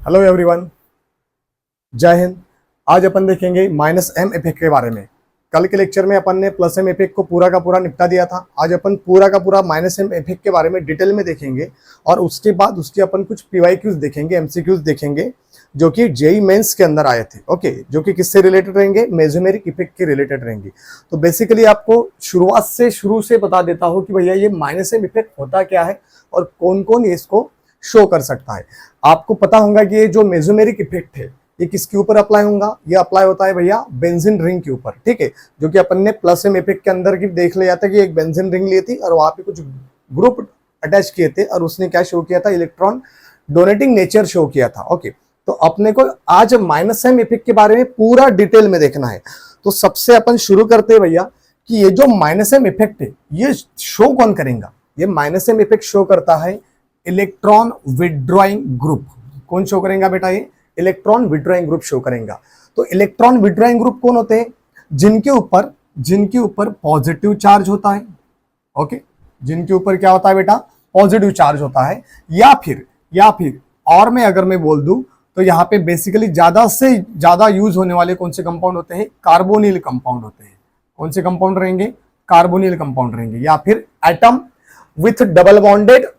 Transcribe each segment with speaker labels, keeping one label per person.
Speaker 1: Hello everyone, जय हिंद। आज अपन देखेंगे माइनस एम इफेक्ट के बारे में। कल के लेक्चर में अपन ने प्लस एम इफेक्ट को पूरा का पूरा निपटा दिया था। आज अपन पूरा का पूरा माइनस एम इफेक्ट के बारे में डिटेल में देखेंगे और उसके बाद उसके अपन कुछ पीवाईक्यूज देखेंगे, एमसीक्यूज देखेंगे जो कि जेई मेंस के अंदर आए थे। ओके, जो कि किससे रिलेटेड रहेंगे? मेसोमेरिक इफेक्ट के रिलेटेड रहेंगे। तो बेसिकली आपको शुरू से बता देता हूँ कि भैया ये माइनस एम इफेक्ट होता क्या है और कौन कौन इसको शो कर सकता है। आपको पता होगा कि ये जो मेसोमेरिक इफेक्ट है ये किसके ऊपर अप्लाई होगा? ये अप्लाई होता है भैया बेंजीन रिंग के ऊपर, ठीक है। जो कि अपन ने प्लस एम इफेक्ट के अंदर की देख लिया था कि एक बेंजीन रिंग ली थी और वहां पे कुछ ग्रुप अटैच किए थे और उसने क्या शो किया था? इलेक्ट्रॉन डोनेटिंग नेचर शो किया था। ओके, तो अपने को आज माइनस एम इफेक्ट के बारे में पूरा डिटेल में देखना है। तो सबसे अपन शुरू करते हैं भैया कि ये जो माइनस एम इफेक्ट है ये शो कौन करेगा? ये माइनस एम इफेक्ट शो करता है इलेक्ट्रॉन विड्रॉइंग ग्रुप। कौन शो करेगा बेटा? ये इलेक्ट्रॉन विड्रॉइंग ग्रुप शो करेगा। तो इलेक्ट्रॉन विड्रॉइंग ग्रुप कौन होते हैं? जिनके ऊपर पॉजिटिव चार्ज होता है। ओके, जिनके ऊपर क्या होता है बेटा? पॉजिटिव चार्ज होता है। या फिर और मैं अगर मैं बोल दूं तो यहाँ पे बेसिकली ज्यादा से ज्यादा यूज होने वाले कौन से कंपाउंड होते हैं? कार्बोनिल कंपाउंड होते हैं। कौन से कंपाउंड रहेंगे? कार्बोनिल कंपाउंड रहेंगे। या फिर atom with double bonded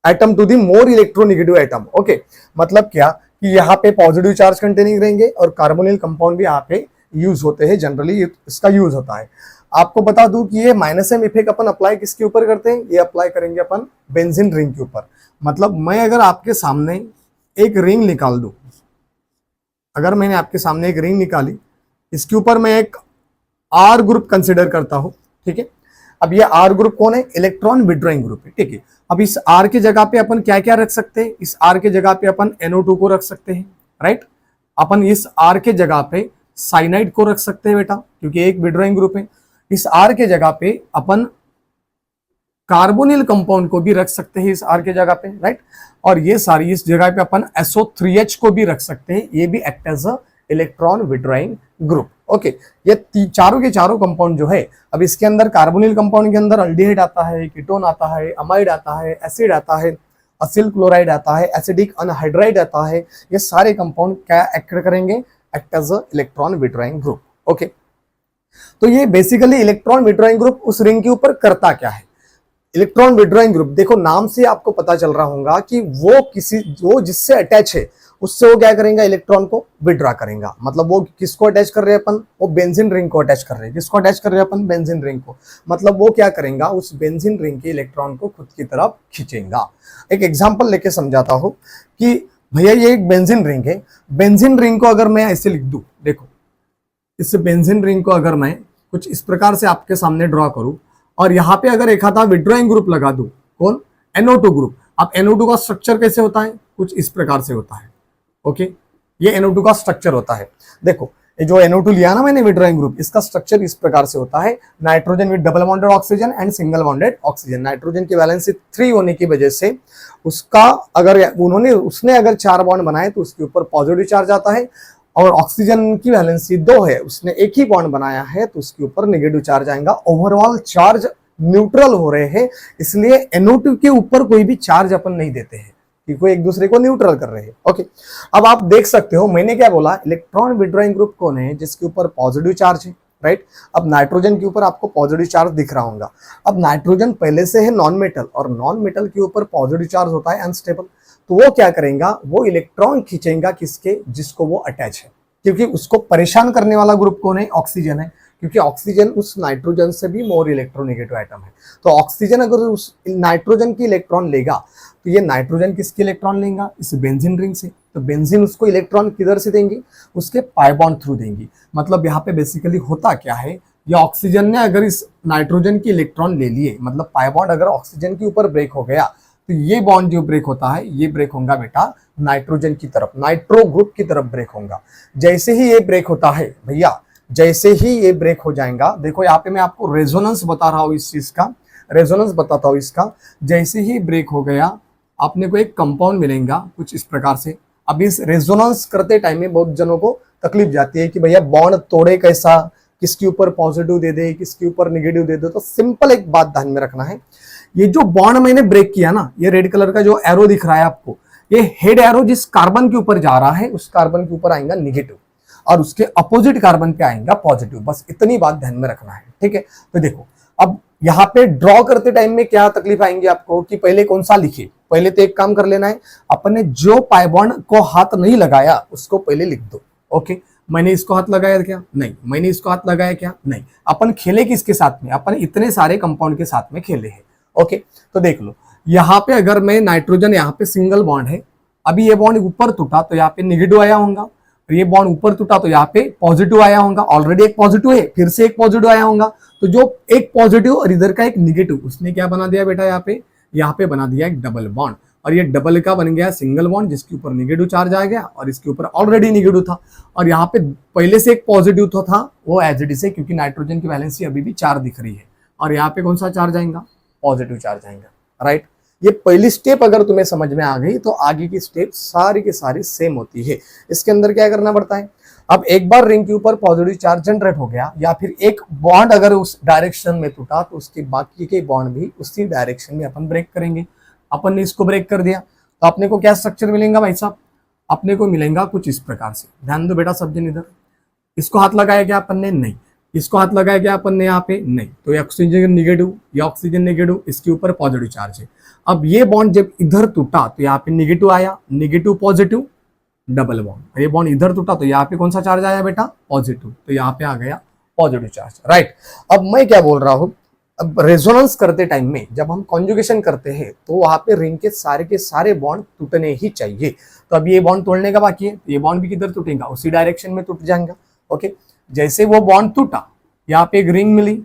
Speaker 1: atom to the more electronegative atom. Okay, मतलब क्या कि यहाँ पे पॉजिटिव चार्ज कंटेनिंग रहेंगे और कार्बोनिल कंपाउंड भी यहाँ पे यूज होते हैं। जनरली इसका यूज होता है। आपको बता दूं कि ये माइनस एम इफेक्ट अपन अप्लाई किसके ऊपर करते हैं? ये अप्लाई करेंगे अपन बेंजीन रिंग के ऊपर। मतलब मैं अगर आपके सामने एक रिंग निकाल दूं, अगर मैंने आपके सामने एक रिंग निकाली, इसके ऊपर मैं एक आर ग्रुप कंसिडर करता हूं, ठीक है। अब ये आर ग्रुप कौन है? इलेक्ट्रॉन विड्रॉइंग ग्रुप है, ठीक है। अब इस आर के जगह पे अपन क्या क्या रख सकते हैं? इस आर के जगह पे अपन NO2 को रख सकते हैं, राइट। अपन इस आर के जगह पे साइनाइड को रख सकते हैं बेटा, क्योंकि एक विड्रॉइंग ग्रुप है। इस आर के जगह पे अपन कार्बोनिल कंपाउंड को भी रख सकते हैं इस आर के जगह पे, राइट। और ये सारी इस जगह पे अपन SO3H को भी रख सकते हैं। ये भी act as a electron withdrawing group. Okay, ये चारों के चारों कंपाउंड जो है, अब इसके अंदर कार्बोनिल कंपाउंड के अंदर अल्डिहाइड आता है, कीटोन आता है, अमाइड आता है, एसिड आता है, असिल क्लोराइड आता है, एसिडिक अनहाइड्राइड आता है। ये सारे कंपाउंड क्या एक्ट करेंगे? Act as a electron withdrawing group. Okay, तो ये बेसिकली इलेक्ट्रॉन विड्रॉइंग ग्रुप उस रिंग के ऊपर करता क्या है? इलेक्ट्रॉन विड्रॉइंग ग्रुप, देखो नाम से आपको पता चल रहा होगा कि वो जिससे अटैच है उससे वो क्या करेगा? इलेक्ट्रॉन को विड्रॉ करेगा। मतलब वो किसको अटैच कर रहे हैं अपन? वो बेंजीन रिंग को अटैच कर रहे हैं। किसको अटैच कर रहे हैं अपन? बेंजीन रिंग को। मतलब वो क्या करेगा? उस बेंजीन रिंग के इलेक्ट्रॉन को खुद की तरफ खींचेगा। एक एग्जांपल लेके समझाता हूं कि भैया ये एक बेंजीन रिंग है। बेंजीन रिंग को अगर मैं ऐसे लिख दूं, देखो इस बेंजीन रिंग को अगर मैं कुछ इस प्रकार से आपके सामने ड्रॉ करूं और यहाँ पे अगर एक आधा विड्रॉइंग ग्रुप लगा दूं, कौन? NO2 group. अब NO2 का स्ट्रक्चर कैसे होता है? कुछ इस प्रकार से होता है। ओके, ये NO2 का स्ट्रक्चर होता है। देखो ये जो NO2 लिया ना मैंने विड्रॉइंग ग्रुप, इसका स्ट्रक्चर इस प्रकार से होता है। Nitrogen with double bonded oxygen and single bonded oxygen. Nitrogen की वैलेंसी 3 होने की वजह से उसका उसने अगर 4 बॉन्ड बनाए तो उसके ऊपर पॉजिटिव चार्ज आता है, और ऑक्सीजन की वैलेंसी 2 है, उसने एक ही बॉन्ड बनाया है तो उसके ऊपर नेगेटिव चार्ज आएगा। ओवरऑल चार्ज न्यूट्रल हो रहे हैं, इसलिए NO2 के ऊपर कोई भी चार्ज अपन नहीं देते हैं कि कोई एक दूसरे को न्यूट्रल कर रहे हैं। ओके, अब आप देख सकते हो मैंने क्या बोला? इलेक्ट्रॉन विड्रॉइंग ग्रुप कौन है? जिसके ऊपर पॉजिटिव चार्ज है, राइट। अब नाइट्रोजन के ऊपर आपको पॉजिटिव चार्ज दिख रहा होगा। अब नाइट्रोजन पहले से है नॉन मेटल और नॉन मेटल के ऊपर पॉजिटिव चार्ज होता है अनस्टेबल। तो वो क्या करेगा? वो इलेक्ट्रॉन खींचेगा किसके? जिसको वो अटैच है। क्योंकि उसको परेशान करने वाला ग्रुप कौन है? ऑक्सीजन है, क्योंकि ऑक्सीजन उस नाइट्रोजन से भी मोर इलेक्ट्रोनेगेटिव एटम है। तो ऑक्सीजन अगर उस नाइट्रोजन की इलेक्ट्रॉन लेगा तो ये नाइट्रोजन किसकी इलेक्ट्रॉन लेगा? इस बेंजीन रिंग से। तो बेंजीन उसको इलेक्ट्रॉन किधर से देंगी? उसके पाई बॉन्ड थ्रू देंगी। मतलब यहाँ पे बेसिकली होता क्या है? ये ऑक्सीजन ने अगर इस नाइट्रोजन की इलेक्ट्रॉन ले लिए, मतलब पाई बॉन्ड अगर ऑक्सीजन के ऊपर ब्रेक हो गया तो ये बॉन्ड जो ब्रेक होता है ये ब्रेक होगा बेटा नाइट्रोजन की तरफ, नाइट्रो ग्रुप की तरफ ब्रेक होगा। जैसे ही ये ब्रेक होता है भैया, जैसे ही ये ब्रेक हो जाएगा, देखो यहाँ पे मैं आपको रेजोनेंस बता रहा हूँ, इस चीज का रेजोनेंस बताता हूँ इसका। जैसे ही ब्रेक हो गया अपने को एक कंपाउंड मिलेगा कुछ इस प्रकार से। अब इस रेजोनेंस करते टाइम में बहुत जनों को तकलीफ जाती है कि भैया बॉन्ड तोड़े कैसा, किसके ऊपर पॉजिटिव दे दे, किसके ऊपर नेगेटिव दे दे। तो सिंपल एक बात ध्यान में रखना है, ये जो बॉन्ड मैंने ब्रेक किया ना, ये रेड कलर का जो एरो दिख रहा है आपको, ये हेड एरो जिस कार्बन के ऊपर जा रहा है उस कार्बन के ऊपर आएगा निगेटिव और उसके अपोजिट कार्बन पे आएगा पॉजिटिव। बस इतनी बात ध्यान में रखना है, ठीक है। तो देखो अब यहाँ पे ड्रॉ करते टाइम में क्या तकलीफ आएंगी आपको कि पहले कौन सा लिखे। पहले तो एक काम कर लेना है, अपने जो पाई बॉन्ड को हाथ नहीं लगाया उसको पहले लिख दो। ओके, मैंने इसको हाथ लगाया क्या? नहीं। मैंने इसको हाथ लगाया क्या? नहीं। अपन खेले किसके साथ में? अपन इतने सारे कंपाउंड के साथ में खेले हैं। ओके, तो देख लो यहाँ पे अगर मैं नाइट्रोजन, यहाँ पे सिंगल बॉन्ड है, अभी ये बॉन्ड ऊपर टूटा तो यहाँ पे निगेटिव आया होगा, और ये बॉन्ड ऊपर टूटा तो यहाँ पे पॉजिटिव आया होगा। ऑलरेडी एक पॉजिटिव है, फिर से एक पॉजिटिव आया होगा, तो जो एक पॉजिटिव और इधर का एक निगेटिव, उसने क्या बना दिया बेटा? यहाँ पे बना दिया एक डबल बॉन्ड, और ये डबल का बन गया सिंगल बॉन्ड जिसके ऊपर निगेटिव चार्ज आ गया और इसके ऊपर ऑलरेडी निगेटिव था, और यहाँ पे पहले से एक पॉजिटिव तो था वो एज इट इज है, क्योंकि नाइट्रोजन की वैलेंसी अभी भी 4 दिख रही है, और यहाँ पे कौन सा चार्ज आएगा? पॉजिटिव चार्ज आएगा, राइट। ये पहली स्टेप अगर तुम्हें समझ में आ गई तो आगे की स्टेप सारी की सारी सेम होती है। इसके अंदर क्या करना पड़ता है? अब एक बार रिंग के ऊपर पॉजिटिव चार्ज जनरेट हो गया, या फिर एक बॉन्ड अगर उस डायरेक्शन में टूटा तो उसके बाकी के बॉन्ड भी उसी डायरेक्शन में अपन ब्रेक करेंगे। अपन ने इसको ब्रेक कर दिया तो अपने को क्या स्ट्रक्चर मिलेगा भाई साहब? अपने को मिलेगा कुछ इस प्रकार से। ध्यान दो बेटा सब जन इधर। इसको हाथ लगाया क्या अपन ने? नहीं। इसको हाथ लगाया क्या अपन ने? यहाँ पे नहीं। तो ये ऑक्सीजन निगेटिव, ये ऑक्सीजन निगेटिव, इसके ऊपर पॉजिटिव चार्ज है। अब ये बॉन्ड जब इधर टूटा तो यहाँ पे निगेटिव आया, निगेटिव पॉजिटिव डबल बॉन्ड। ये बॉन्ड इधर टूटा तो यहाँ पे कौन सा चार्ज आया बेटा? पॉजिटिव। तो यहाँ पे आ गया पॉजिटिव चार्ज, राइट। अब मैं क्या बोल रहा हूँ, अब रेजोनेंस करते टाइम में जब हम कॉन्जुगेशन करते हैं तो वहां पे रिंग के सारे बॉन्ड टूटने ही चाहिए। तो अब ये बॉन्ड तोड़ने का बाकी है, ये बॉन्ड भी किधर टूटेगा? उसी डायरेक्शन में टूट जाएगा। ओके, जैसे वो बॉन्ड टूटा, यहाँ पे एक रिंग मिली,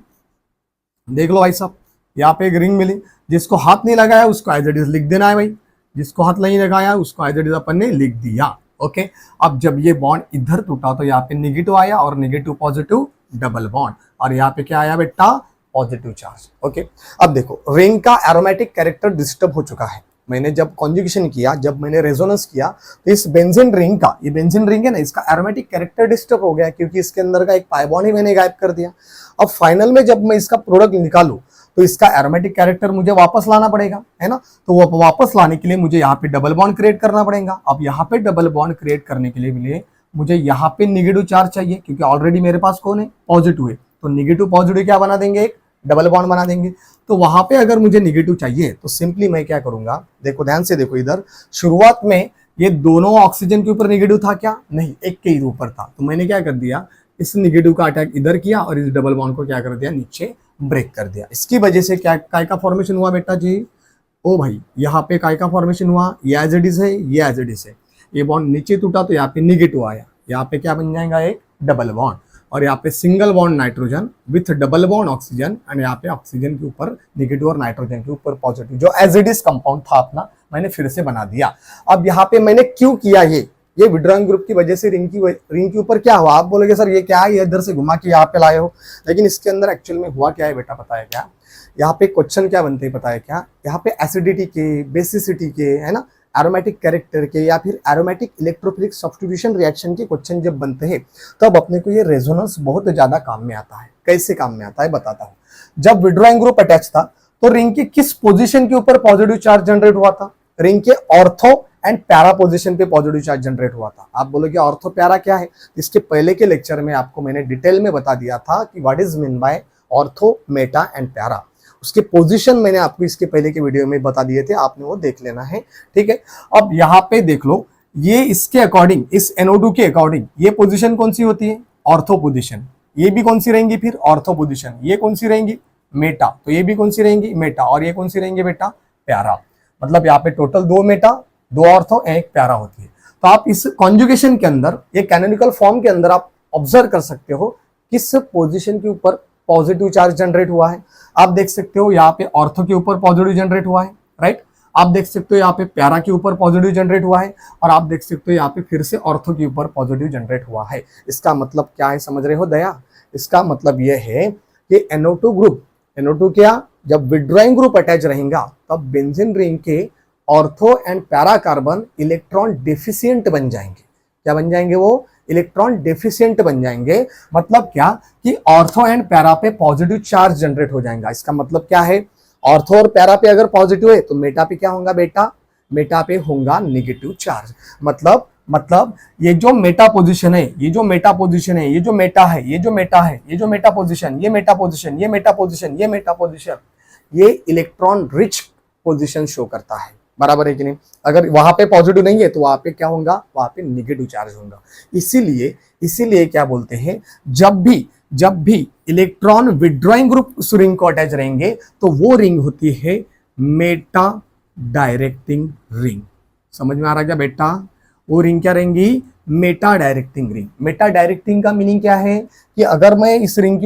Speaker 1: देख लो भाई साहब, यहाँ पे एक रिंग मिली। जिसको हाथ नहीं लगाया उसको एज इट इज लिख देना है भाई, जिसको हाथ नहीं लगाया उसको एज इट इज अपन ने लिख दिया। ओके, अब जब ये बॉन्ड इधर टूटा तो यहाँ पे निगेटिव आया और निगेटिव पॉजिटिव डबल बॉन्ड, और यहाँ पे क्या आया बेटा? Positive charge. ओके, अब देखो रिंग का एरोमेटिक कैरेक्टर डिस्टर्ब हो चुका है। मैंने जब कॉन्जुगेशन किया, जब मैंने रेजोनेंस किया तो इस बेंजीन रिंग का, ये बेंजीन रिंग है ना, इसका एरोमेटिक कैरेक्टर डिस्टर्ब हो गया क्योंकि इसके अंदर का एक पाई बॉन्ड ही मैंने गायब कर दिया। अब फाइनल में जब मैं इसका प्रोडक्ट निकालूं तो इसका एरोमेटिक कैरेक्टर मुझे वापस लाना पड़ेगा, है ना। तो वो वापस लाने के लिए मुझे यहाँ पे डबल बॉन्ड क्रिएट करना पड़ेगा। अब यहाँ पे डबल बॉन्ड क्रिएट करने के लिए मुझे यहाँ पे निगेटिव चार्ज चाहिए, क्योंकि ऑलरेडी मेरे पास कौन है? पॉजिटिव है। तो निगेटिव पॉजिटिव क्या बना देंगे? एक डबल बॉन्ड बना देंगे। तो वहां पे अगर मुझे निगेटिव चाहिए तो सिंपली मैं क्या करूंगा? देखो ध्यान से देखो इधर, शुरुआत में ये दोनों ऑक्सीजन के ऊपर निगेटिव था क्या? नहीं, एक के ही ऊपर था। तो मैंने क्या कर दिया? इस निगेटिव का अटैक इधर किया और इस डबल बॉन्ड को क्या कर दिया? नीचे ब्रेक कर दिया। इसकी वजह से क्या काय का फॉर्मेशन हुआ बेटा जी? ओ भाई, यहाँ पे काय का फॉर्मेशन हुआ? ये एज इट इज है, ये एज इट इज है। ये बॉन्ड नीचे टूटा तो यहाँ पे निगेटिव आया, यहाँ पे क्या बन जाएगा? एक डबल बॉन्ड, और यहाँ पे single bond nitrogen with double bond oxygen, and यहाँ पे ऑक्सीजन के ऊपर निगेटिव और नाइट्रोजन के ऊपर पॉजिटिव, जो एज इट इज कंपाउंड था अपना, मैंने फिर से बना दिया। अब यहाँ पे मैंने क्यों किया ये विड्रॉइंग ग्रुप की वजह से रिंग के ऊपर क्या हुआ? आप बोलोगे सर ये क्या है, ये इधर से घुमा के यहाँ पे लाए हो, लेकिन इसके अंदर एक्चुअल में हुआ क्या है बेटा पता है क्या? यहाँ पे क्वेश्चन क्या बनते हैं पता है क्या? यहाँ पे एसिडिटी के, बेसिसिटी के, है ना, एरोमेटिक कैरेक्टर के, या फिर एरोमेटिक इलेक्ट्रोफिलिक सब्स्टिट्यूशन रिएक्शन के क्वेश्चन जब बनते हैं तब अपने को ये रेजोनेंस बहुत ज्यादा काम में आता है। कैसे काम में आता है बताता हूँ। जब विड्रॉइंग ग्रुप अटैच था तो रिंग के किस पोजीशन के ऊपर पॉजिटिव चार्ज जनरेट हुआ था? रिंग के ऑर्थो एंड पैरा पोजीशन पे पॉजिटिव चार्ज जनरेट हुआ था। आप बोलोगे ऑर्थो पैरा क्या है? इसके पहले के लेक्चर में आपको मैंने डिटेल में बता दिया था कि what is mean by ortho, Meta and para. उसके पोजीशन मैंने आपको इसके पहले के वीडियो में बता दिए थे, आपने वो देख लेना है, ठीक है। अब यहाँ पे देख लो, ये इसके अकॉर्डिंग, इस NO2 के अकॉर्डिंग ये पोजीशन कौन सी होती है? Ortho position. ये भी कौन सी रहेंगी फिर? Ortho position. ये कौन सी रहेंगी? मेटा। तो ये भी कौन सी रहेंगी? मेटा। और ये कौन सी रहेंगी बेटा? प्यारा। मतलब यहाँ पे टोटल 2 मेटा, 2 ऑर्थो, 1 प्यारा होती है। तो आप इस कॉन्जुगेशन के अंदर, ये कैनोनिकल फॉर्म के अंदर आप ऑब्जर्व कर सकते हो किस पोजीशन के ऊपर पॉजिटिव चार्ज जनरेट हुआ है। आप देख सकते हो यहाँ पे ऑर्थो के ऊपर पॉजिटिव जनरेट हुआ है, राइट। आप देख सकते हो यहाँ पे प्यारा के ऊपर पॉजिटिव जनरेट हुआ है, और आप देख सकते हो यहाँ पे फिर से ऑर्थो के ऊपर पॉजिटिव जनरेट हुआ है। इसका मतलब क्या है समझ रहे हो दया? इसका मतलब यह है कि NO2 ग्रुप, NO2 क्या, जब विड्रॉइंग ग्रुप अटैच रहेगा तब बेंजीन रिंग के ortho and para carbon electron deficient बन जाएंगे। क्या बन जाएंगे? वो इलेक्ट्रॉन डेफिशिएंट बन जाएंगे। मतलब क्या कि ऑर्थो एंड पैरा पे पॉजिटिव चार्ज जनरेट हो जाएगा। इसका मतलब क्या है? ऑर्थो और पैरा पे अगर पॉजिटिव है तो मेटा पे क्या होगा बेटा? मेटा पे होगा नेगेटिव चार्ज। मतलब ये जो मेटा पोजीशन है, ये जो मेटा पोजीशन है, ये जो मेटा है, ये जो मेटा है, ये जो मेटा पोजीशन, ये मेटा पोजीशन, ये मेटा पोजीशन, ये मेटा पोजीशन, ये इलेक्ट्रॉन रिच पोजीशन शो करता है। बराबर है कि नहीं? अगर वहां पे पॉजिटिव नहीं है तो वहां पे क्या होगा? वहां पे नेगेटिव चार्ज होगा। इसीलिए क्या बोलते हैं, जब भी इलेक्ट्रॉन विड्रॉइंग ग्रुप उस रिंग को अटैच रहेंगे तो वो रिंग होती है मेटा डायरेक्टिंग रिंग। समझ में आ रहा क्या बेटा? वो रिंग क्या रहेंगी? Meta directing ring. Meta directing का मीनिंग क्या है कि अगर मैं इस रिंग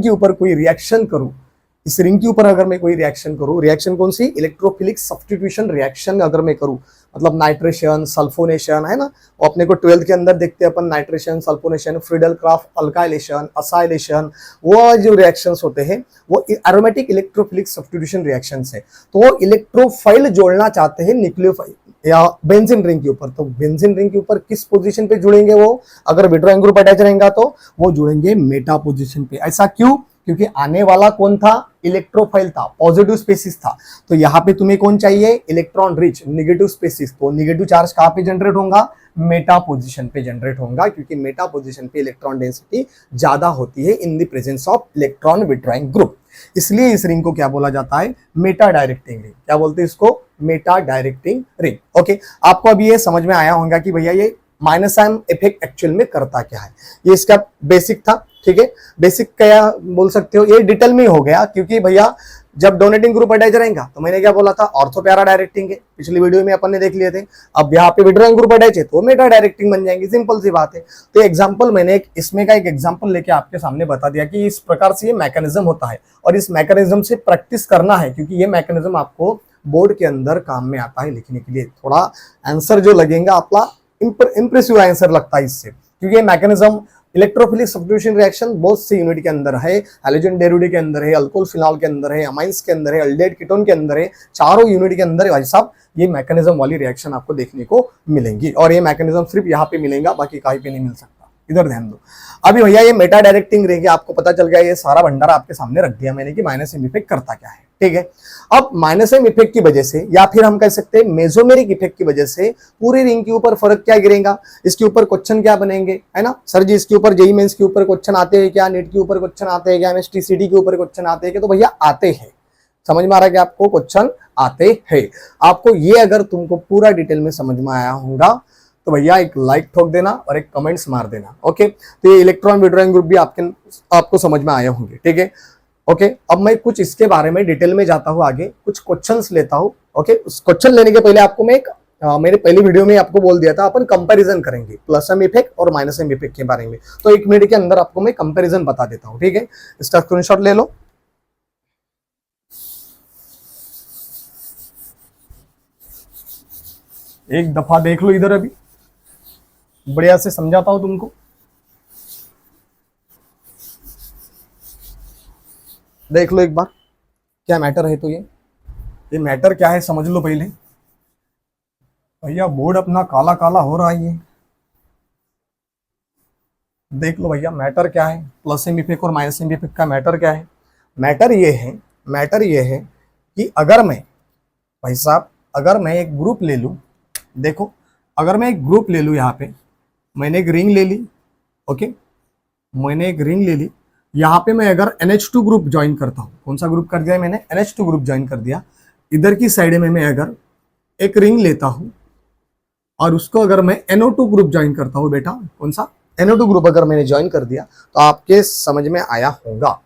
Speaker 1: के ऊपर कोई रिएक्शन करूं, इस रिंग के ऊपर अगर मैं कोई रिएक्शन करूं, रिएक्शन कौन सी? इलेक्ट्रोफिलिक सब्स्टिट्यूशन रिएक्शन अगर मैं करूं, मतलब नाइट्रेशन, सल्फोनेशन, है ना, वो अपने को 12th के अंदर देखते हैं अपन, nitration, sulphonation, Friedel Craft, alkylation, acylation, वो जो रिएक्शंस होते हैं वो एरोमेटिक इलेक्ट्रोफिलिक सब्स्टिट्यूशन रिएक्शंस है। तो वो इलेक्ट्रोफाइल जोड़ना चाहते हैं न्यूक्लियोफाइल या बेंजीन रिंग के ऊपर। तो बेंजीन रिंग के ऊपर किस पोजीशन पे जुड़ेंगे वो? अगर विड्रॉइंग ग्रुप अटैच रहेगा तो वो जुड़ेंगे मेटा पोजीशन पे। ऐसा क्यों? क्योंकि आने वाला कौन था? इलेक्ट्रोफाइल था, पॉजिटिव स्पेसिस था। तो यहाँ पे तुम्हें कौन चाहिए? Electron rich negative species. तो नेगेटिव चार्ज कहाँ पे जनरेट होगा? मेटा पोजीशन पे जनरेट होगा, क्योंकि मेटा पोजीशन पे इलेक्ट्रॉन डेंसिटी ज्यादा होती है in the presence of electron withdrawing group. इसलिए इस रिंग को क्या बोला जाता है? Meta directing ring. क्या बोलते हैं इसको? Meta directing ring. ओके, आपको अभी ये समझ में आया होगा कि भैया ये माइनस एम इफेक्ट एक्चुअल में करता क्या है। ये इसका बेसिक था, ठीक है। बेसिक क्या बोल सकते हो, ये डिटेल में हो गया, क्योंकि भैया जब डोनेटिंग ग्रुप अटैच रहेगा तो मैंने क्या बोला था? ऑर्थो पैरा डायरेक्टिंग है, पिछली वीडियो में अपन ने देख लिए थे। अब यहाँ पे विड्रॉइंग ग्रुप अटैच है तो मेटा डायरेक्टिंग बन जाएंगी, सिंपल सी बात है। तो एग्जांपल मैंने इसमें का एक एग्जांपल लेके आपके सामने बता दिया कि इस प्रकार से ये मैकेनिज्म होता है, और इस मैकेनिज्म से प्रैक्टिस करना है, क्योंकि ये मैकेनिज्म आपको बोर्ड के अंदर काम में आता है लिखने के लिए। थोड़ा आंसर जो लगेगा आपका इंप्रेसिव आंसर लगता है इससे, क्योंकि ये मैकेनिज्म इलेक्ट्रोफिलिक सब्स्टिट्यूशन रिएक्शन बहुत से यूनिट के अंदर है, हैलोजन डेरिवेटिव के अंदर है, अल्कोहल फिनॉल के अंदर है, अमाइंस के अंदर है, एल्डिहाइड कीटोन के अंदर है, चारों यूनिट के अंदर भाई साहब ये मैकेनिज्म वाली रिएक्शन आपको देखने को मिलेंगी। और ये मैकेनिज्म सिर्फ यहाँ पे मिलेगा, बाकी कहीं पे नहीं मिल सकता। इधर ध्यान दो। अभी भैया ये मेटा डायरेक्टिंग रहेगी, आपको पता चल गया, ये सारा भंडारा आपके सामने रख दिया मैंने कि माइनस एम इफेक्ट करता क्या है, ठीक है। अब माइनस एम इफेक्ट की वजह से, या फिर हम कह सकते हैं मेसोमेरिक इफेक्ट की वजह से पूरी रिंग के ऊपर फर्क क्या गिरेगा? इसके ऊपर क्वेश्चन क्या बनेंगे, है ना सर जी? इसके ऊपर जेईई मेंस के ऊपर क्वेश्चन आते हैं क्या? नीट के ऊपर क्वेश्चन आते हैं क्या? एमएसटीसीटी के ऊपर क्वेश्चन आते हैं क्या? तो भैया आते हैं। समझ में आ रहा है कि आपको क्वेश्चन आते हैं। आपको ये अगर तुमको पूरा डिटेल में समझ में आया होगा तो भैया एक लाइक ठोक देना और एक कमेंट्स मार देना। ओके, तो ये इलेक्ट्रॉन विड्रॉइंग ग्रुप भी आपको समझ में आए होंगे, ठीक है। ओके, अब मैं कुछ इसके बारे में डिटेल में जाता हूं, आगे कुछ क्वेश्चंस लेता हूं। ओके, उस क्वेश्चन लेने के पहले आपको मैं मेरे पहली वीडियो में आपको बोल दिया था अपन कंपैरिजन करेंगे प्लस एम इफेक्ट और माइनस एम इफेक्ट के बारे में। तो 1 मिनट के अंदर आपको मैं कंपैरिजन बता देता हूं, ठीक है। इसका स्क्रीनशॉट ले लो। एक दफा देख लो इधर, अभी बढ़िया से समझाता हूं तुमको। देख लो एक बार क्या मैटर है। तो ये मैटर क्या है समझ लो पहले। भैया बोर्ड अपना काला काला हो रहा है, ये देख लो भैया मैटर क्या है। प्लस एम इफेक्ट और माइनस एम इफेक्ट का मैटर क्या है? मैटर ये है कि अगर मैं भाई साहब अगर मैं एक ग्रुप ले लूं, देखो अगर मैं एक ग्रुप ले लूं, यहाँ पे मैंने एक रिंग ले ली। ओके, मैंने एक रिंग ले ली, यहाँ पे मैं अगर NH2 ग्रुप ज्वाइन करता हूँ, कौन सा ग्रुप कर दिया मैंने? NH2 ग्रुप ज्वाइन कर दिया। इधर की साइड में मैं अगर एक रिंग लेता हूँ और उसको अगर मैं NO2 ग्रुप ज्वाइन करता हूँ, बेटा कौन सा? NO2 ग्रुप अगर मैंने ज्वाइन कर दिया तो आपके समझ में आया होगा।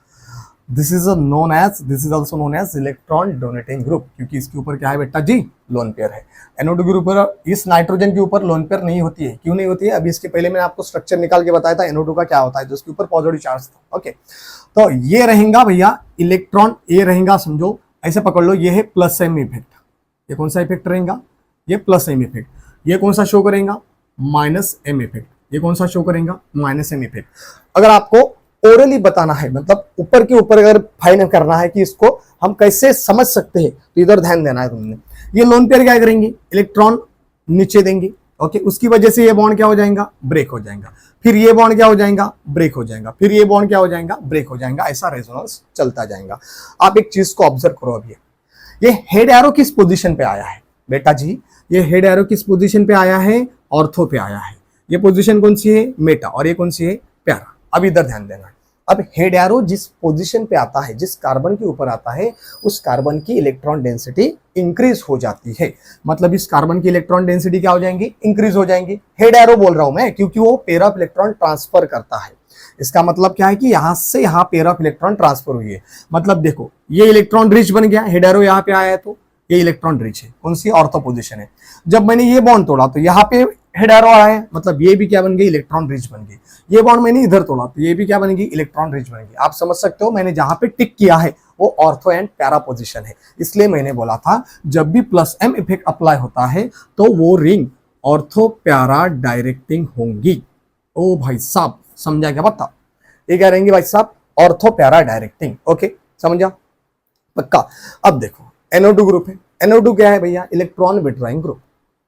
Speaker 1: This is also known as electron donating group, क्योंकि इसके ऊपर क्या है बेटा जी? लोन पेयर है। NO2 ग्रुप पर इस नाइट्रोजन के ऊपर लोन पेयर नहीं होती है। क्यों नहीं होती है? अभी इसके पहले मैंने आपको स्ट्रक्चर निकाल के बताया था NO2 का क्या होता है, जो उसके ऊपर पॉजिटिव चार्ज था। ओके, तो ये रहेगा भैया इलेक्ट्रॉन, ये रहेगा समझो ऐसे पकड़ लो, ये है प्लस एम इफेक्ट। ये कौन सा इफेक्ट रहेगा? ये प्लस एम इफेक्ट। ये कौन सा शो करेगा? Minus M effect. ये कौन सा शो करेगा? Minus M effect. अगर आपको ओरली बताना है, मतलब ऊपर के ऊपर अगर फाइन करना है कि इसको हम कैसे समझ सकते हैं, तो इधर ध्यान देना है तुमने। ये लोन पेयर क्या करेंगे? इलेक्ट्रॉन नीचे देंगे। ओके, उसकी वजह से ये बॉन्ड क्या हो जाएगा? ब्रेक हो जाएगा। फिर ये बॉन्ड क्या हो जाएगा? ब्रेक हो जाएगा। फिर ये बॉन्ड क्या हो जाएगा? ब्रेक हो जाएगा। ऐसा रेजोनेंस चलता जाएगा। आप एक चीज को ऑब्जर्व करो, अभी ये हेड एरो किस पोजीशन पे आया है बेटा जी? ये हेड एरो किस पोजीशन पे आया है? ऑर्थो पे आया है। ये पोजीशन कौन सी है? मेटा। और ये कौन सी है? प्यारा। अब इधर ध्यान देना। अब हेड एरो जिस पोजीशन पे आता है, जिस कार्बन के ऊपर आता है, उस कार्बन की इलेक्ट्रॉन डेंसिटी इंक्रीज हो जाती है। मतलब इस कार्बन की इलेक्ट्रॉन डेंसिटी क्या हो जाएंगी? इंक्रीज हो जाएंगी। हेड एरो बोल रहा हूं मैं क्योंकि वो पेयर ऑफ इलेक्ट्रॉन ट्रांसफर करता है। इसका मतलब क्या है कि यहां से यहां पेयर ऑफ इलेक्ट्रॉन ट्रांसफर हुई है। मतलब देखो ये इलेक्ट्रॉन रिच बन गया, हेड एरो यहां पे आया है तो ये इलेक्ट्रॉन रिच है। कौन सी? ऑर्थो पोजीशन है। जब मैंने ये बॉन्ड तोड़ा तो यहाँ पे हेड एरो आया है, मतलब ये भी क्या बन गई? इलेक्ट्रॉन रिच बन गई। ये बॉन्ड मैंने इधर तोड़ा तो ये भी क्या बनेगी? इलेक्ट्रॉन रिच बनेगी। आप समझ सकते हो मैंने जहां पे टिक किया है वो ऑर्थो एंड पैरा पोजीशन है। इसलिए मैंने बोला था जब भी प्लस एम इफेक्ट अप्लाई होता है तो वो रिंग ऑर्थो पैरा डायरेक्टिंग होंगी। ओ भाई साहब समझा क्या? बता ये क्या रहेंगे भाई साहब? Ortho para directing. ओके समझा पक्का? अब देखो NO2 ग्रुप है। NO2 क्या है भैया? Electron withdrawing group.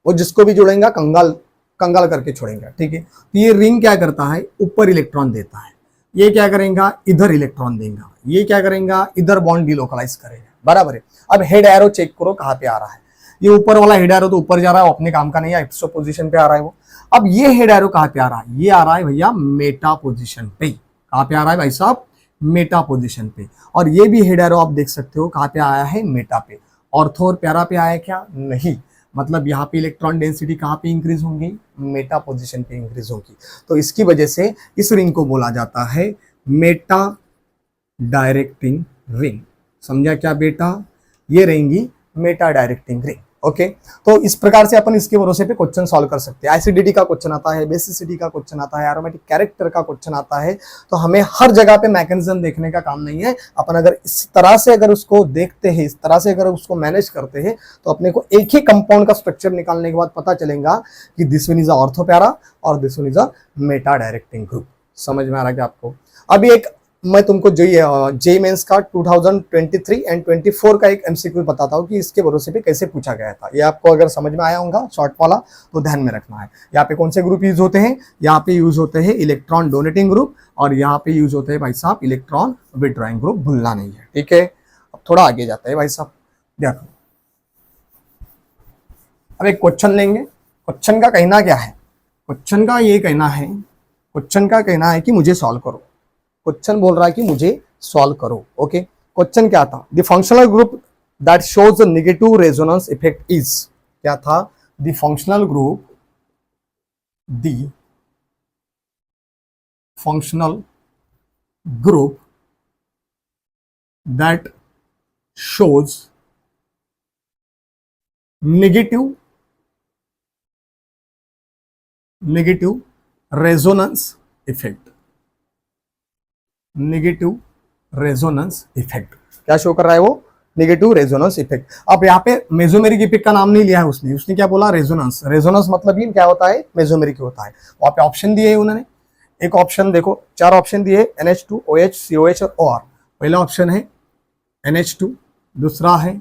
Speaker 1: वो जिसको भी जोड़ेगा कंगाल कंगाल करके छोड़ेंगे। ठीक है, तो ये रिंग क्या करता है? ऊपर इलेक्ट्रॉन देता है। ये क्या करेगा? इधर इलेक्ट्रॉन देगा। ये क्या करेगा? इधर बॉन्ड डिलोकलाइज करेगा। बराबर है। अब हेड एरो चेक करो कहां पे आ रहा है। ये ऊपर वाला हेड एरो तो ऊपर जा रहा है, अपने काम का नहीं है, एक्सो पोजीशन पे आ रहा है वो। अब ये हेड एरो कहां पे आ रहा है? ये आ रहा है भैया मेटा पोजीशन पे। कहां पे आ रहा है भाई साहब? मेटा पोजीशन पे। और ये भी हेड एरो आप देख सकते हो कहां पे आया है? मेटा पे। ऑर्थो और पैरा पे आया क्या? नहीं। मतलब यहाँ पे इलेक्ट्रॉन डेंसिटी कहाँ पे इंक्रीज होंगी? मेटा पोजीशन पे इंक्रीज होगी। तो इसकी वजह से इस रिंग को बोला जाता है मेटा डायरेक्टिंग रिंग। समझा क्या बेटा? ये रहेंगी मेटा डायरेक्टिंग रिंग। ओके, तो इस प्रकार से अपन इसके भरोसे पे क्वेश्चन सॉल्व कर सकते हैं। एसिडिटी का क्वेश्चन आता है, बेसिसिटी का क्वेश्चन आता है, एरोमेटिक कैरेक्टर का क्वेश्चन आता है। तो हमें हर जगह पे मैकेनिज्म देखने का काम नहीं है। अपन अगर इस तरह से अगर उसको देखते हैं, इस तरह से अगर उसको मैनेज करते हैं, तो अपने को एक ही कंपाउंड का स्ट्रक्चर निकालने के बाद पता चलेगा कि this one is a ortho para और this one is a meta directing group. समझ में आ रहा है क्या आपको? अभी एक मैं तुमको जेई मेंस का 2023 एंड 24 का एक एमसीक्यू बताता हूँ कि इसके भरोसे पे कैसे पूछा गया था। ये आपको अगर समझ में आया होगा शॉर्ट वाला तो ध्यान में रखना है। यहाँ पे कौन से ग्रुप यूज होते हैं? यहाँ पे यूज होते हैं इलेक्ट्रॉन डोनेटिंग ग्रुप और यहाँ पे यूज होते हैं भाई साहब इलेक्ट्रॉन विड्रॉइंग ग्रुप। भूलना नहीं है, ठीक है। अब थोड़ा आगे जाता है भाई साहब, देखो अब एक क्वेश्चन लेंगे। क्वेश्चन का कहना क्या है? क्वेश्चन का ये कहना है, क्वेश्चन का कहना है कि मुझे सॉल्व करो। क्वेश्चन बोल रहा है कि मुझे सॉल्व करो। ओके, क्वेश्चन क्या था? The functional group that shows the negative resonance effect is, क्या था? The functional group, the functional group that shows negative resonance effect. Negative resonance effect क्या शो कर रहा है वो? Negative resonance effect. अब यहाँ पे मेसोमेरिक इफेक्ट का नाम नहीं लिया है उसने क्या बोला? रेजोनेंस। रेजोनेंस मतलब ये क्या होता है? मेसोमेरिक होता है। वहां पे ऑप्शन दिए है उन्होंने। एक ऑप्शन देखो, 4 ऑप्शन दिए NH2, OH, COH और OR। पहला ऑप्शन है NH2, दूसरा है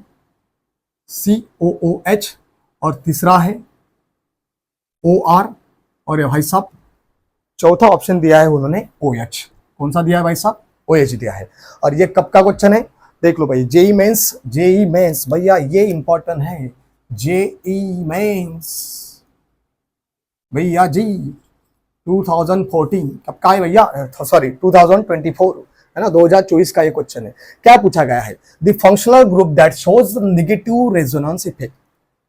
Speaker 1: COOH और तीसरा है OR और भाई साहब चौथा ऑप्शन दिया है उन्होंने OH। कौन सा दिया है भाई साहब? OH दिया है। और ये कब का क्वेश्चन है? देख लो भाई, जेई मेंस भैया ये इंपॉर्टेंट है। जेई मेंस भैया जी 2014 कब का है भैया? सॉरी 2024 है ना, 2024 का ये क्वेश्चन है। क्या पूछा गया है? The functional group that shows negative resonance effect.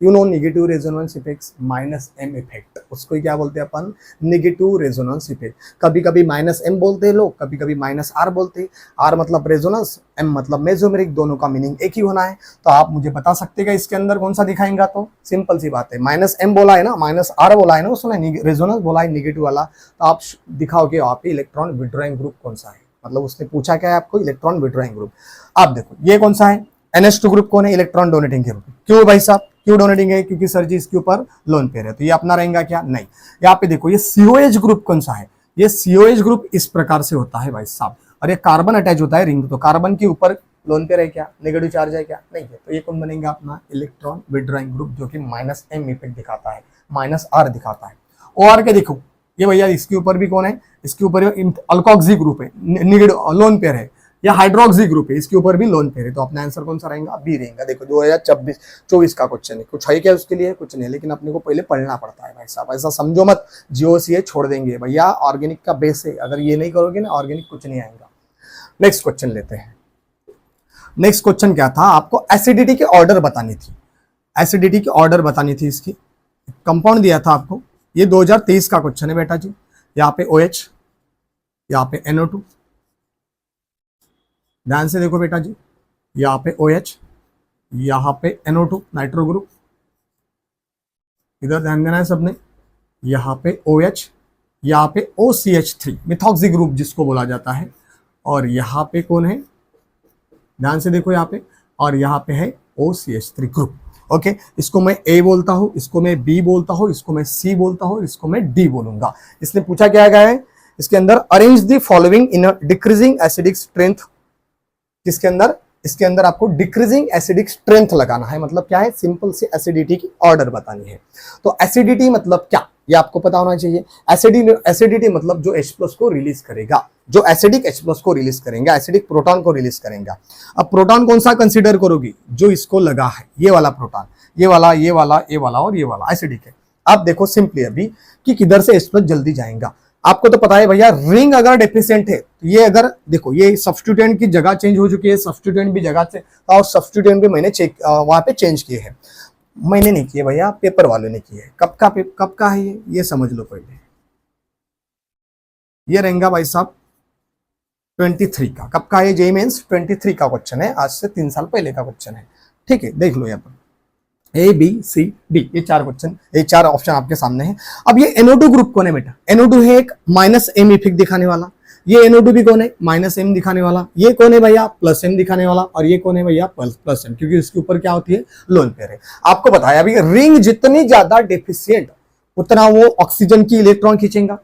Speaker 1: You know negative resonance effects -m effect, उसको क्या बोलते हैं अपन? Negative resonance effect. कभी कभी -m बोलते हैं लोग, कभी कभी -r बोलते हैं। r मतलब रेजोनेंस, m मतलब मेसोमेरिक, दोनों का मीनिंग एक ही होना है। तो आप मुझे बता सकते हैं इसके अंदर कौन सा दिखाएंगा? तो सिंपल सी बात है, -m बोला है ना, -r बोला है ना, उसने रेजोनेंस बोला है नेगेटिव वाला, तो आप दिखाओ कि वहाँ पे इलेक्ट्रॉन विड्रॉइंग ग्रुप कौन सा है। मतलब उसने पूछा क्या है आपको? Electron withdrawing group. आप देखो ये कौन सा है? NH2 ग्रुप कौन है? Electron donating group. क्यों भाई साहब? क्यों डोनेटिंग है? क्योंकि सर जी इसके ऊपर लोन पेयर है, तो ये अपना रहेगा क्या? नहीं। यहाँ पे देखो ये COH ग्रुप कौन सा है? ये COH ग्रुप इस प्रकार से होता है भाई साहब, और ये कार्बन अटैच होता है रिंग, तो कार्बन के ऊपर लोन पेयर है क्या? नेगेटिव चार्ज है क्या? नहीं है। तो ये कौन बनेगा अपना? इलेक्ट्रॉन विड्रॉइंग ग्रुप, जो कि -m इफेक्ट दिखाता है, -r दिखाता है। OR के देखो ये भैया इसके ऊपर भी कौन है? इसके ऊपर अल्कोक्सी ग्रुप है, नेगेटिव लोन पेयर है, या हाइड्रोक्सी ग्रुप है, इसके ऊपर भी लोन पेयर है, तो अपना आंसर कौन सा रहेगा, बी रहेगा। देखो 2024 का क्वेश्चन है, कुछ है क्या उसके लिए, कुछ नहीं, लेकिन अपने को पहले पढ़ना पड़ता है भाई साहब, ऐसा समझो मत जीओसीए छोड़ देंगे भैया, ऑर्गेनिक का बेस है, अगर ये नहीं करोगे ना ऑर्गेनिक कुछ नहीं आएगा। नेक्स्ट क्वेश्चन लेते हैं। नेक्स्ट क्वेश्चन क्या था, आपको एसिडिटी के ऑर्डर बतानी थी, एसिडिटी की ऑर्डर बतानी थी, इसकी कंपाउंड दिया था आपको, ये 2023 का क्वेश्चन है बेटा जी। यहाँ पे OH, यहाँ पे NO2, ध्यान से देखो बेटा जी, यहाँ पे OH, यहाँ पे NO2 नाइट्रो ग्रुप, इधर ध्यान देना है सबने, यहाँ पे OH, यहाँ पे OCH3 मिथॉक्सी ग्रुप जिसको बोला जाता है, और यहाँ पे कौन है, ध्यान से देखो यहाँ पे, और यहाँ पे है OCH3 ग्रुप। ओके, इसको मैं A बोलता हूँ, इसको मैं B बोलता हूँ, इसको मैं C बोलता हूँ, इसको मैं D बोलूंगा। इसने पूछा क्या गया है इसके अंदर, arrange the following in a decreasing acidic strength, किसके अंदर, इसके अंदर आपको डिक्रीजिंग एसिडिक स्ट्रेंथ लगाना है, मतलब क्या है, सिंपल सी एसिडिटी की ऑर्डर बतानी है। तो एसिडिटी मतलब क्या, ये आपको पता होना चाहिए। एसिडिटी मतलब जो H+ को रिलीज करेगा, जो एसिडिक H+ को रिलीज करेंगे, एसिडिक प्रोटॉन को रिलीज करेंगे। अब प्रोटॉन कौन सा कंसीडर करोगी, जो इसको लगा है, ये वाला प्रोटॉन, ये वाला, ये वाला, ये वाला और ये वाला एसिडिक है। आप देखो सिंपली अभी कि किधर से H+ जल्दी जाएगा, आपको तो पता है भैया, रिंग अगर डेफिशिएंट है तो ये, अगर देखो ये सब्स्टिट्यूएंट की जगह चेंज हो चुकी है, सब्स्टिट्यूएंट भी जगह से, और सब्स्टिट्यूएंट भी मैंने चेक वहां पे चेंज किए हैं, मैंने नहीं किए भैया, पेपर वालों ने किए। कब का है ये समझ लो पहले। ये रहेगा भाई साहब 23 का, कब का है, जेईई मेंस 23 का क्वेश्चन है, आज से 3 साल पहले का क्वेश्चन है। ठीक है, देख लो यहाँ पर ABCD, ये 4 क्वेश्चन, ये 4 ऑप्शन आपके सामने है। अब ये NO2 ग्रुप कौन है बेटा, NO2 है एक -M इफेक्ट दिखाने वाला, ये NO2 भी कौन है, -M दिखाने वाला, ये कौन है भैया, +M दिखाने वाला, और ये कौन है भैया, +M, क्योंकि इसके ऊपर क्या होती है, लोन पेयर है। आपको बताया अभी, रिंग जितनी ज्यादा डेफिशिएंट उतना वो ऑक्सीजन की इलेक्ट्रॉन खींचेगा,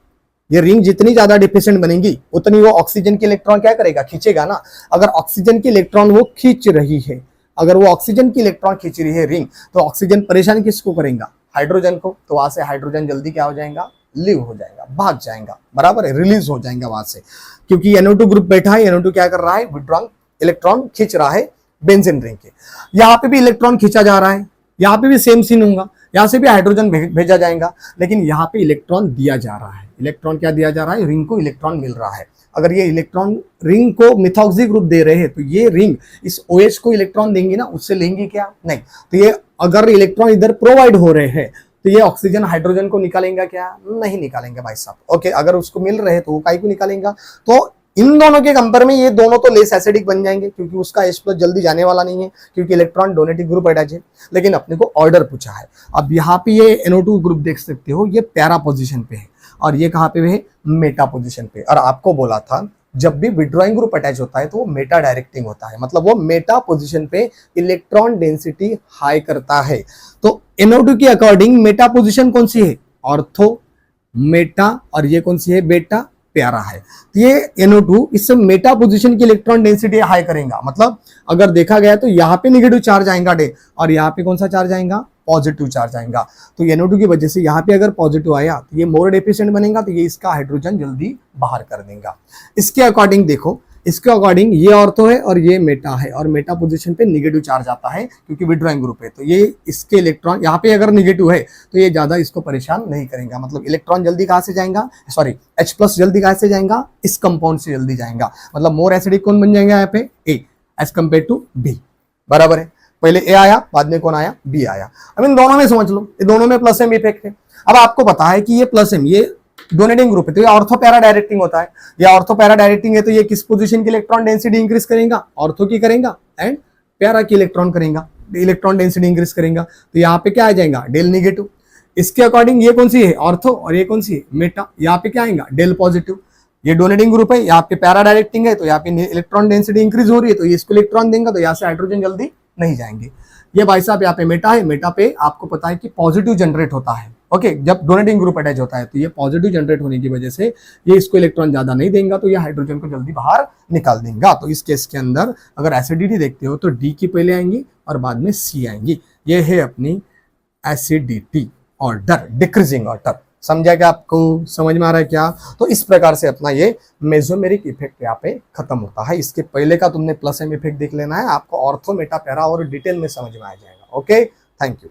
Speaker 1: ये रिंग जितनी ज्यादा डेफिशिएंट बनेगी उतनी वो ऑक्सीजन की इलेक्ट्रॉन क्या करेगा, खींचेगा ना। अगर ऑक्सीजन की इलेक्ट्रॉन वो खींच रही है, अगर वो ऑक्सीजन की इलेक्ट्रॉन खींच रही है रिंग, तो ऑक्सीजन परेशान किसको करेगा, हाइड्रोजन को, तो वहां से हाइड्रोजन जल्दी क्या हो जाएगा, लीव हो जाएगा, भाग जाएगा, बराबर है, रिलीज हो जाएगा वहां से, क्योंकि NO2 ग्रुप बैठा है, NO2 क्या कर रहा है, विड्रॉइंग इलेक्ट्रॉन खींच रहा है बेंजीन रिंग के। यहाँ पे भी इलेक्ट्रॉन खींचा जा रहा है, यहाँ पे भी सेम सीन होगा, यहाँ से भी हाइड्रोजन भेजा जाएगा, लेकिन यहाँ पे इलेक्ट्रॉन दिया जा रहा है। इलेक्ट्रॉन क्या दिया जा रहा है, रिंग को इलेक्ट्रॉन मिल रहा है। अगर ये इलेक्ट्रॉन रिंग को मिथॉक्सी ग्रुप दे रहे हैं, तो ये रिंग इस OH को इलेक्ट्रॉन देंगी ना, उससे लेंगी क्या, नहीं। तो ये अगर इलेक्ट्रॉन इधर प्रोवाइड हो रहे हैं, तो ये ऑक्सीजन हाइड्रोजन को निकालेंगे क्या, नहीं निकालेंगे भाई साहब। ओके, अगर उसको मिल रहे तो वो काई को निकालेंगे। तो इन दोनों के कंपेयर में ये दोनों तो लेस एसिडिक बन जाएंगे, क्योंकि उसका H+ जल्दी जाने वाला नहीं है, क्योंकि इलेक्ट्रॉन डोनेटिव ग्रुप अटैच है। लेकिन अपने को ऑर्डर पूछा है। अब यहाँ पे ये NO2 ग्रुप देख सकते हो, ये पैरा पोजीशन पे है, और ये कहाँ पे है, मेटा पोजीशन पे। और आपको बोला था जब भी विड्रॉइंग ग्रुप अटैच होता है तो वो मेटा डायरेक्टिंग होता है, मतलब वो मेटा पोजीशन पे इलेक्ट्रॉन डेंसिटी हाई करता है। तो NO2 के अकॉर्डिंग मेटा पोजीशन कौन सी है, ऑर्थो, मेटा, और ये कौन सी है, बेटा, प्यारा है। तो ये NO2 इस मेटा पोजीशन की इलेक्ट्रॉन डेंसिटी हाई करेगा, मतलब अगर देखा गया तो यहाँ पे नेगेटिव चार्ज आएगा डे, और यहाँ पे कौन सा चार्ज आएगा, पॉजिटिव चार्ज आएगा। तो NO2 की वजह से यहाँ पे अगर पॉजिटिव आया तो ये मोर डेफिशिएंट बनेगा, तो ये इसका हाइड्रोजन जल्दी बाहर कर देगा। इसके अकॉर्डिंग देखो, इसके अकॉर्डिंग ये ऑर्थो है और ये मेटा है, और मेटा पोजीशन पे नेगेटिव चार्ज आता है क्योंकि विड्रॉइंग ग्रुप है। तो ये इसके इलेक्ट्रॉन यहाँ पे अगर नेगेटिव है तो ये ज्यादा इसको परेशान नहीं करेगा, मतलब इलेक्ट्रॉन जल्दी कहाँ से जाएगा, सॉरी H+ जल्दी कहाँ से जाएगा, इस कंपाउंड से जल्दी जाएगा। मतलब मोर एसिडिक कौन बन जाएगा यहाँ पे, A as compare to B, बराबर है। पहले A आया, बाद में कौन आया, B आया। अब इन दोनों में समझ लो, ये दोनों में +M इफेक्ट है। अब आपको पता है कि ये +M ये डोनेटिंग ग्रुप है, तो ये ऑर्थो पैरा डायरेक्टिंग होता है। ये ऑर्थो पैरा डायरेक्टिंग है, तो ये किस पोजीशन की इलेक्ट्रॉन डेंसिटी इंक्रीज करेगा, ऑर्थो की करेगा, एंड पैरा की इलेक्ट्रॉन करेगा, इलेक्ट्रॉन डेंसिटी इंक्रीज करेगा। तो यहाँ पे क्या आ जाएगा, डेल निगेटिव। इसके अकॉर्डिंग ये कौन सी है, ऑर्थो, और ये कौन सी है, मेटा। यहाँ पे क्या आएगा, डेल पॉजिटिव। ये डोनेटिंग ग्रुप है, यहाँ पे पैरा डायरेक्टिंग है, तो यहाँ पे इलेक्ट्रॉन डेंसिटी इंक्रीज हो रही है, तो ये इसको इलेक्ट्रॉन देंगे, तो यहाँ से हाइड्रोजन जल्दी नहीं जाएंगे। ये भाई साहब यहाँ पे मेटा है, मेटा पे आपको पता है कि पॉजिटिव जनरेट होता है। ओके, जब डोनेटिंग ग्रुप अटैच होता है तो ये पॉजिटिव जनरेट होने की वजह से ये इसको इलेक्ट्रॉन ज्यादा नहीं देगा, तो ये हाइड्रोजन को जल्दी बाहर निकाल देगा। तो इस केस के अंदर अगर एसिडिटी देखते हो तो D की पहले आएंगी और बाद में C आएंगी। ये है अपनी एसिडिटी ऑर्डर, डिक्रीजिंग ऑर्डर। समझा क्या? आपको समझ में आ रहा है क्या? तो इस प्रकार से अपना ये मेसोमेरिक इफेक्ट यहाँ पे खत्म होता है। इसके पहले का तुमने प्लस एम इफेक्ट देख लेना है, आपको ऑर्थो मेटा पैरा और डिटेल में समझ में आ जाएगा। Okay, thank you.